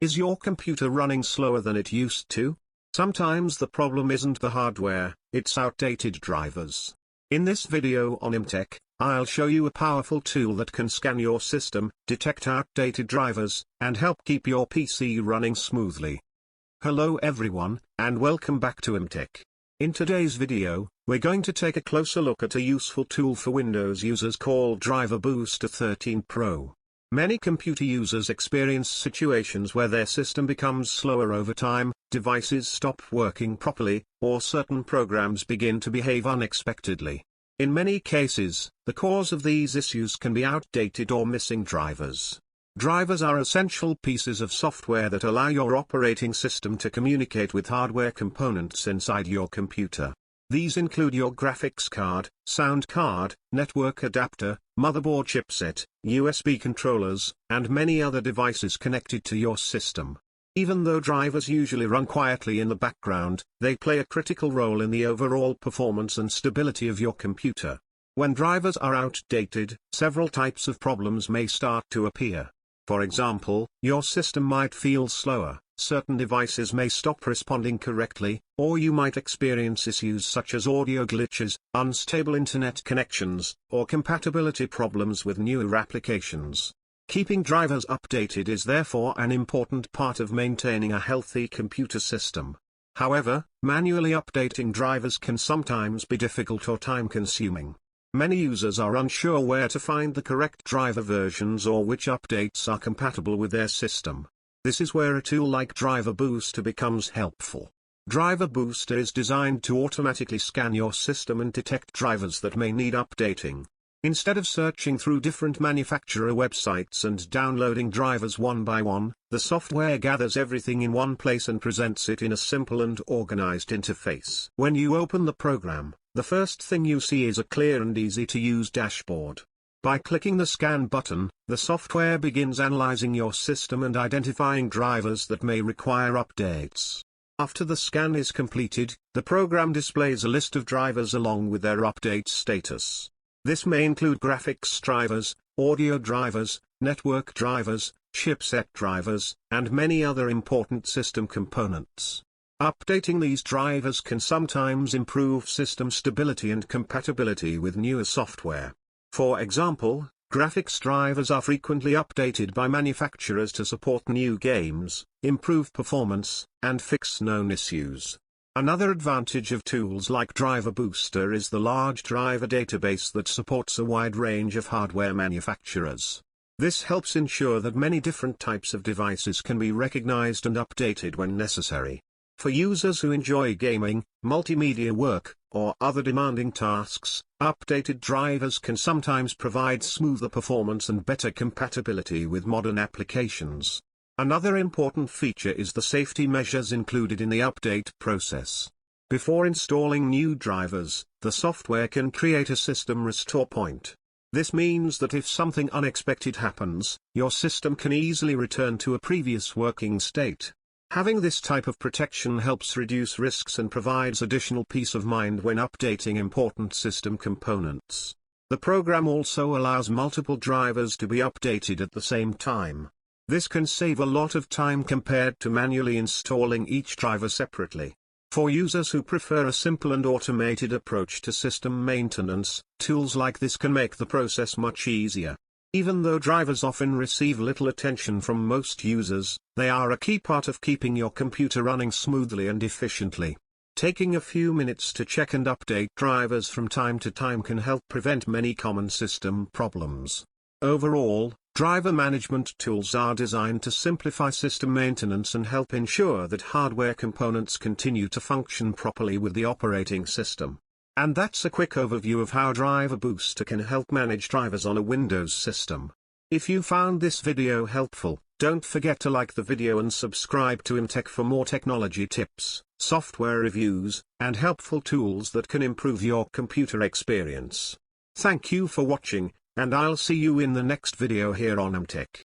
Is your computer running slower than it used to? Sometimes the problem isn't the hardware, it's outdated drivers. In this video on EMTECH, I'll show you a powerful tool that can scan your system, detect outdated drivers, and help keep your PC running smoothly. Hello everyone, and welcome back to EMTECH. In today's video, we're going to take a closer look at a useful tool for Windows users called Driver Booster 13 Pro. Many computer users experience situations where their system becomes slower over time, devices stop working properly, or certain programs begin to behave unexpectedly. In many cases, the cause of these issues can be outdated or missing drivers. Drivers are essential pieces of software that allow your operating system to communicate with hardware components inside your computer. These include your graphics card, sound card, network adapter, motherboard chipset, USB controllers, and many other devices connected to your system. Even though drivers usually run quietly in the background, they play a critical role in the overall performance and stability of your computer. When drivers are outdated, several types of problems may start to appear. For example, your system might feel slower, certain devices may stop responding correctly, or you might experience issues such as audio glitches, unstable internet connections, or compatibility problems with newer applications. Keeping drivers updated is therefore an important part of maintaining a healthy computer system. However, manually updating drivers can sometimes be difficult or time-consuming. Many users are unsure where to find the correct driver versions or which updates are compatible with their system. This is where a tool like Driver Booster becomes helpful. Driver Booster is designed to automatically scan your system and detect drivers that may need updating. Instead of searching through different manufacturer websites and downloading drivers one by one, the software gathers everything in one place and presents it in a simple and organized interface. When you open the program, the first thing you see is a clear and easy-to-use dashboard. By clicking the Scan button, the software begins analyzing your system and identifying drivers that may require updates. After the scan is completed, the program displays a list of drivers along with their update status. This may include graphics drivers, audio drivers, network drivers, chipset drivers, and many other important system components. Updating these drivers can sometimes improve system stability and compatibility with newer software. For example, graphics drivers are frequently updated by manufacturers to support new games, improve performance, and fix known issues. Another advantage of tools like Driver Booster is the large driver database that supports a wide range of hardware manufacturers. This helps ensure that many different types of devices can be recognized and updated when necessary. For users who enjoy gaming, multimedia work, or other demanding tasks, updated drivers can sometimes provide smoother performance and better compatibility with modern applications. Another important feature is the safety measures included in the update process. Before installing new drivers, the software can create a system restore point. This means that if something unexpected happens, your system can easily return to a previous working state. Having this type of protection helps reduce risks and provides additional peace of mind when updating important system components. The program also allows multiple drivers to be updated at the same time. This can save a lot of time compared to manually installing each driver separately. For users who prefer a simple and automated approach to system maintenance, tools like this can make the process much easier. Even though drivers often receive little attention from most users, they are a key part of keeping your computer running smoothly and efficiently. Taking a few minutes to check and update drivers from time to time can help prevent many common system problems. Overall, driver management tools are designed to simplify system maintenance and help ensure that hardware components continue to function properly with the operating system. And that's a quick overview of how Driver Booster can help manage drivers on a Windows system. If you found this video helpful, don't forget to like the video and subscribe to EMTECH for more technology tips, software reviews, and helpful tools that can improve your computer experience. Thank you for watching, and I'll see you in the next video here on EMTECH.